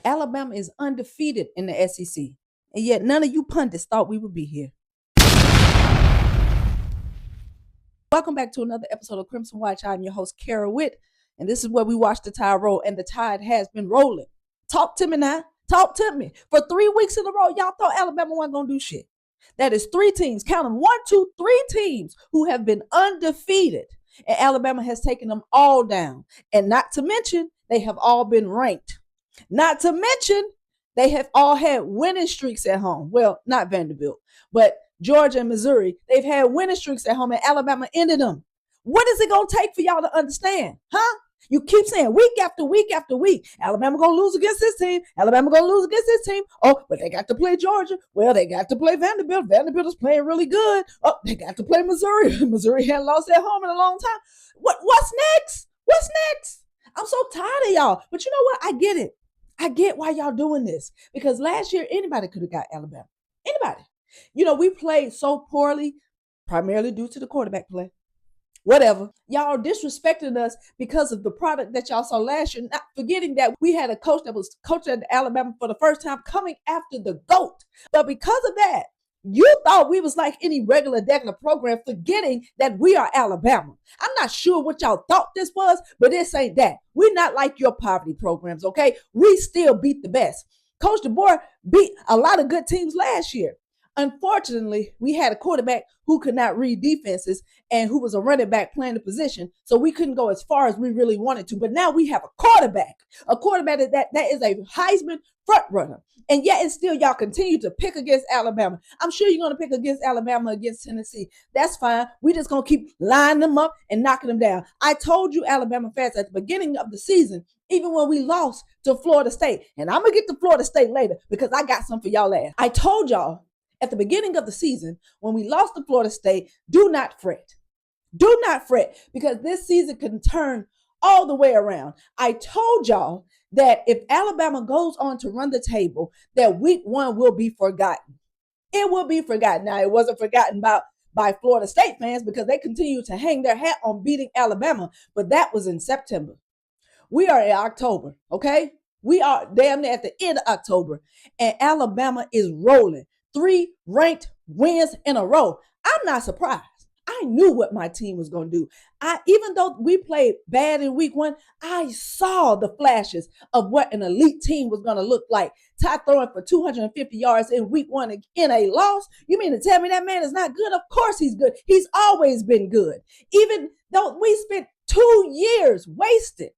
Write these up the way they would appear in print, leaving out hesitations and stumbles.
Alabama is undefeated in the SEC, and yet none of you pundits thought we would be here. Welcome back to another episode of Crimson Watch. I'm your host, Kara Witt, and this is where we watch the tide roll, and the tide has been rolling. Talk to me now. Talk to me. For 3 weeks in a row, y'all thought Alabama wasn't going to do shit. That is 3 teams, count them, 1, 2, 3 teams who have been undefeated, and Alabama has taken them all down. And not to mention, they have all been ranked. Not to mention, they have all had winning streaks at home. Well, not Vanderbilt, but Georgia and Missouri, they've had winning streaks at home, and Alabama ended them. What is it going to take for y'all to understand? Huh? You keep saying week after week after week, Alabama going to lose against this team. Alabama going to lose against this team. Oh, but they got to play Georgia. Well, they got to play Vanderbilt. Vanderbilt is playing really good. Oh, they got to play Missouri. Missouri hadn't lost at home in a long time. What's next? What's next? I'm so tired of y'all. But you know what? I get it. I get why y'all doing this. Because last year, anybody could have got Alabama. Anybody. You know, we played so poorly, primarily due to the quarterback play. Whatever. Y'all disrespecting us because of the product that y'all saw last year, not forgetting that we had a coach that was coaching at Alabama for the first time coming after the GOAT. But because of that, you thought we was like any regular degular program, forgetting that we are Alabama. I'm not sure what y'all thought this was, but this ain't that. We're not like your poverty programs, okay? We still beat the best. Coach DeBoer beat a lot of good teams last year. Unfortunately, we had a quarterback who could not read defenses and who was a running back playing the position, so we couldn't go as far as we really wanted to. But now we have a quarterback that is a Heisman front runner. And yet and still y'all continue to pick against Alabama. I'm sure you're going to pick against Alabama, against Tennessee. That's fine. We're just going to keep lining them up and knocking them down. I told you, Alabama fans, at the beginning of the season, even when we lost to Florida State, and I'm going to get to Florida State later because I got some for y'all last. I told y'all at the beginning of the season, when we lost to Florida State, do not fret. Do not fret, because this season can turn all the way around. I told y'all that if Alabama goes on to run the table, that week 1 will be forgotten. It will be forgotten. Now, it wasn't forgotten by Florida State fans because they continue to hang their hat on beating Alabama, but that was in September. We are in October, okay? We are damn near at the end of October, and Alabama is rolling. 3 ranked wins in a row. I'm not surprised. I knew what my team was going to do. Even though we played bad in week 1, I saw the flashes of what an elite team was going to look like. Ty throwing for 250 yards in week 1 in a loss. You mean to tell me that man is not good? Of course he's good. He's always been good. Even though we spent 2 years wasted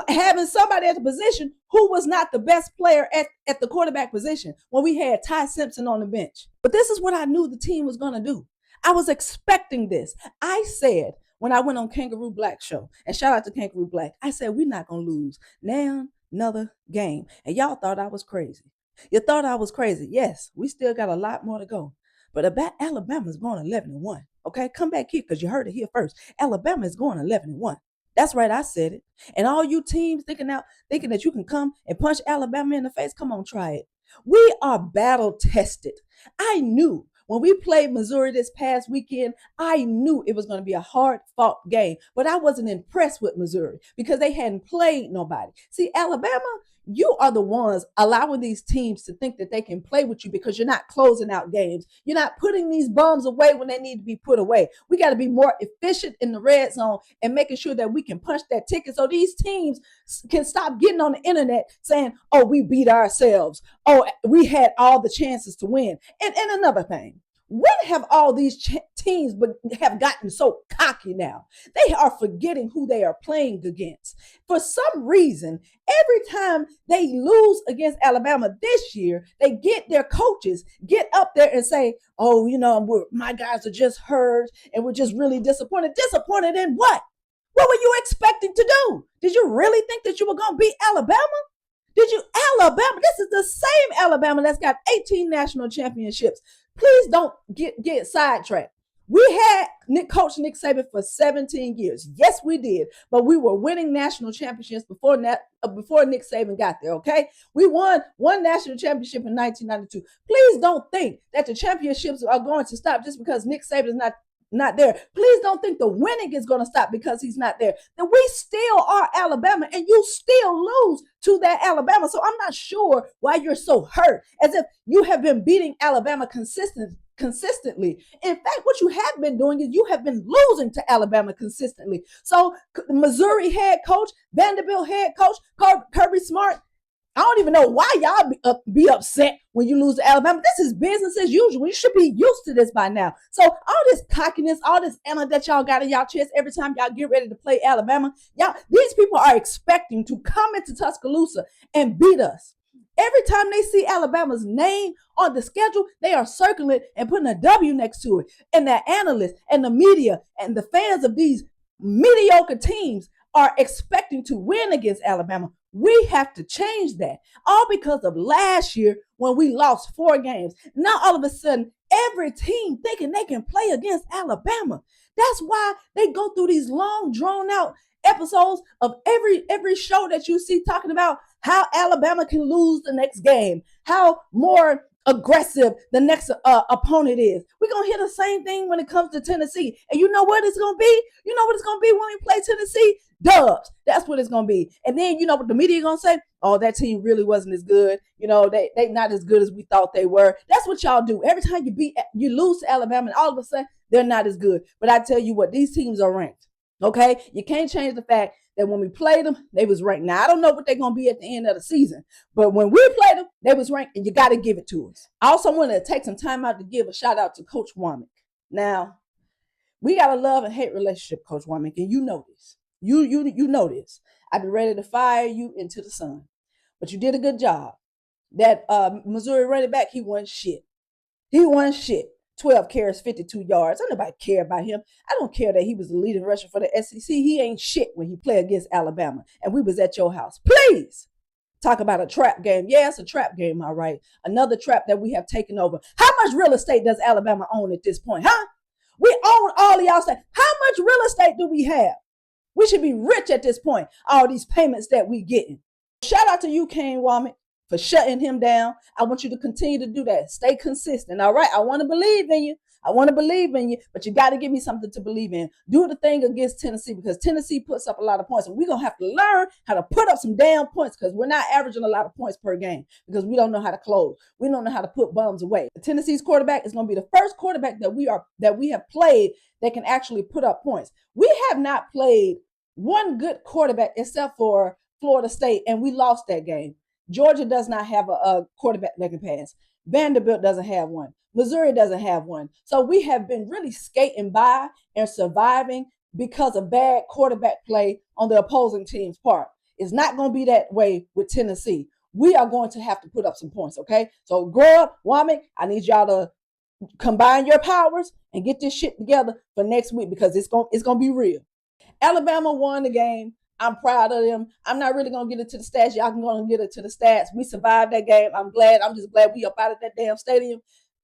having somebody at the position who was not the best player at the quarterback position when we had Ty Simpson on the bench. But this is what I knew the team was going to do. I was expecting this. I said when I went on Kangaroo Black show, and shout out to Kangaroo Black, I said we're not going to lose now another game. And y'all thought I was crazy. You thought I was crazy. Yes, we still got a lot more to go. But Alabama's going 11-1. Okay, come back here because you heard it here first. Alabama is going 11-1. That's right, I said it. And all you teams thinking that you can come and punch Alabama in the face, come on, try it. We are battle tested. I knew when we played Missouri this past weekend, I knew it was going to be a hard-fought game. But I wasn't impressed with Missouri because they hadn't played nobody. See, Alabama, you are the ones allowing these teams to think that they can play with you because you're not closing out games. You're not putting these bums away when they need to be put away. We got to be more efficient in the red zone and making sure that we can punch that ticket so these teams can stop getting on the internet saying, oh, we beat ourselves. Oh, we had all the chances to win. And another thing, when have all these teams have gotten so cocky now? They are forgetting who they are playing against. For some reason, every time they lose against Alabama this year, they get their coaches get up there and say, oh, my guys are just hurt and we're just really disappointed. Disappointed in what? What were you expecting to do? Did you really think that you were going to beat Alabama? Alabama? This is the same Alabama that's got 18 national championships. Please don't get sidetracked. We had Coach Nick Saban for 17 years. Yes, we did. But we were winning national championships before Nick Saban got there, okay? We won one national championship in 1992. Please don't think that the championships are going to stop just because Nick Saban is not there. Please don't think the winning is going to stop because he's not there. That we still are Alabama and you still lose to that Alabama. So I'm not sure why you're so hurt, as if you have been beating Alabama consistently. In fact, what you have been doing is you have been losing to Alabama consistently. So Missouri head coach, Vanderbilt head coach, Kirby Smart, I don't even know why y'all be upset when you lose to Alabama. This is business as usual. You should be used to this by now. So all this cockiness, all this ammo that y'all got in y'all chest every time y'all get ready to play Alabama, these people are expecting to come into Tuscaloosa and beat us. Every time they see Alabama's name on the schedule, they are circling and putting a W next to it. And the analysts and the media and the fans of these mediocre teams are expecting to win against Alabama. We have to change that, all because of last year when we lost 4 games. Now, all of a sudden, every team thinking they can play against Alabama. That's why they go through these long, drawn-out episodes of every show that you see talking about how Alabama can lose the next game, how more aggressive the next opponent is. We're going to hear the same thing when it comes to Tennessee. And you know what it's going to be? You know what it's going to be when we play Tennessee? Dubs. That's what it's going to be. And then you know what the media going to say? Oh, that team really wasn't as good. You know, they not as good as we thought they were. That's what y'all do. Every time you lose to Alabama, and all of a sudden they're not as good. But I tell you what, these teams are ranked. Okay? You can't change the fact that when we played them, they was ranked. Now, I don't know what they're going to be at the end of the season, but when we played them, they was ranked, and you got to give it to us. I also want to take some time out to give a shout out to Coach Womack. Now, we got a love and hate relationship, Coach Womack, and you know this. You know this. I'd be ready to fire you into the sun, but you did a good job. That Missouri running back, he won shit. 12 carries, 52 yards. I don't nobody care about him. I don't care that he was the leading rusher for the SEC. He ain't shit when he played against Alabama. And we was at your house. Please talk about a trap game. Yeah, it's a trap game, all right. Another trap that we have taken over. How much real estate does Alabama own at this point, huh? We own all of y'all stuff. How much real estate do we have? We should be rich at this point, all these payments that we getting. Shout out to you, Kane Womack, for shutting him down. I want you to continue to do that. Stay consistent, all right? I want to believe in you. But you got to give me something to believe in. Do the thing against Tennessee, because Tennessee puts up a lot of points, and we're going to have to learn how to put up some damn points, because we're not averaging a lot of points per game because we don't know how to close. We don't know how to put bums away. Tennessee's quarterback is going to be the first quarterback that we have played that can actually put up points. We have not played one good quarterback except for Florida State, and we lost that game. Georgia does not have a quarterback that can pass. Vanderbilt doesn't have one. Missouri doesn't have one. So we have been really skating by and surviving because of bad quarterback play on the opposing team's part. It's not going to be that way with Tennessee. We are going to have to put up some points, okay? So Grub, Womack, I need y'all to combine your powers and get this shit together for next week, because it's going to be real. Alabama won the game. I'm proud of them. I'm not really going to get into the stats. Y'all can go and get into the stats. We survived that game. I'm just glad we up out of that damn stadium.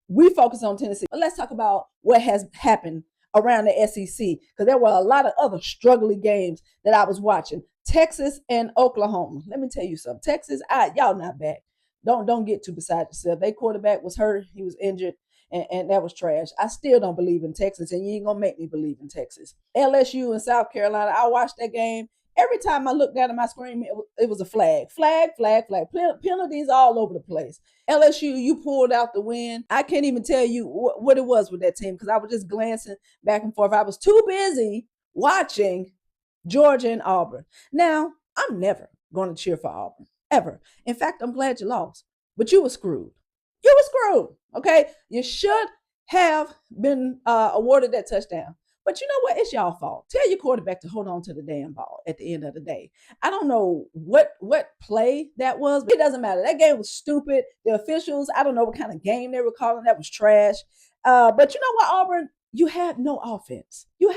We focus on Tennessee. But let's talk about what has happened around the SEC, because there were a lot of other struggling games that I was watching. Texas and Oklahoma. Let me tell you something. Texas, y'all not back. Don't get too beside yourself. Their quarterback was hurt. He was injured. And that was trash. I still don't believe in Texas, and you ain't going to make me believe in Texas. LSU and South Carolina, I watched that game. Every time I looked down at my screen, it was a flag. Flag. Penalties all over the place. LSU, you pulled out the win. I can't even tell you what it was with that team, because I was just glancing back and forth. I was too busy watching Georgia and Auburn. Now, I'm never going to cheer for Auburn, ever. In fact, I'm glad you lost, but you were screwed. You were screwed, okay? You should have been awarded that touchdown. But you know what? It's y'all fault. Tell your quarterback to hold on to the damn ball at the end of the day. I don't know what play that was, but it doesn't matter. That game was stupid. The officials, I don't know what kind of game they were calling. That was trash. But you know what, Auburn? You had no offense. You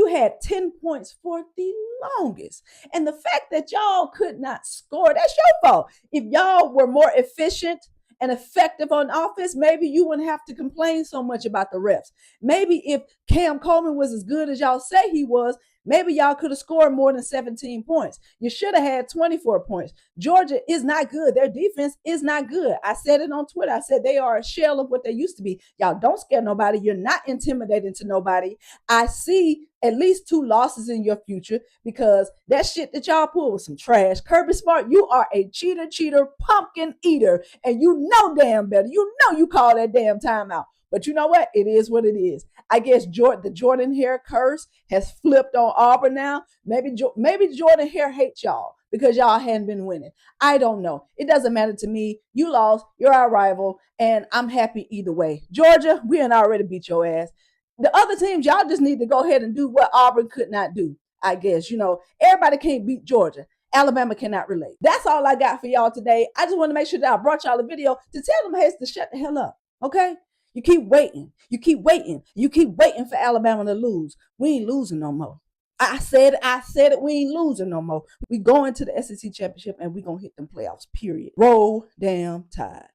had 10 points for the longest. And the fact that y'all could not score, that's your fault. If y'all were more efficient and effective on offense, maybe you wouldn't have to complain so much about the refs. Maybe if Cam Coleman was as good as y'all say he was, Maybe y'all could have scored more than 17 points. You should have had 24 points. Georgia is not good. Their defense is not good. I said it on Twitter. I said they are a shell of what they used to be. Y'all don't scare nobody. You're not intimidating to nobody. I see at least 2 losses in your future because that shit that y'all pulled was some trash. Kirby Smart, you are a cheater, pumpkin eater, and you know damn better. You know you call that damn timeout. But you know what? It is what it is. I guess the Jordan Hare curse has flipped on Auburn now. Maybe Jordan Hare hates y'all because y'all hadn't been winning. I don't know. It doesn't matter to me. You lost. You're our rival, and I'm happy either way. Georgia, we done already beat your ass. The other teams, y'all just need to go ahead and do what Auburn could not do. I guess, everybody can't beat Georgia. Alabama cannot relate. That's all I got for y'all today. I just want to make sure that I brought y'all a video to tell them heads to shut the hell up. Okay? You keep waiting. You keep waiting for Alabama to lose. We ain't losing no more. I said it. We ain't losing no more. We going to the SEC championship and we gonna hit them playoffs. Period. Roll damn Tide.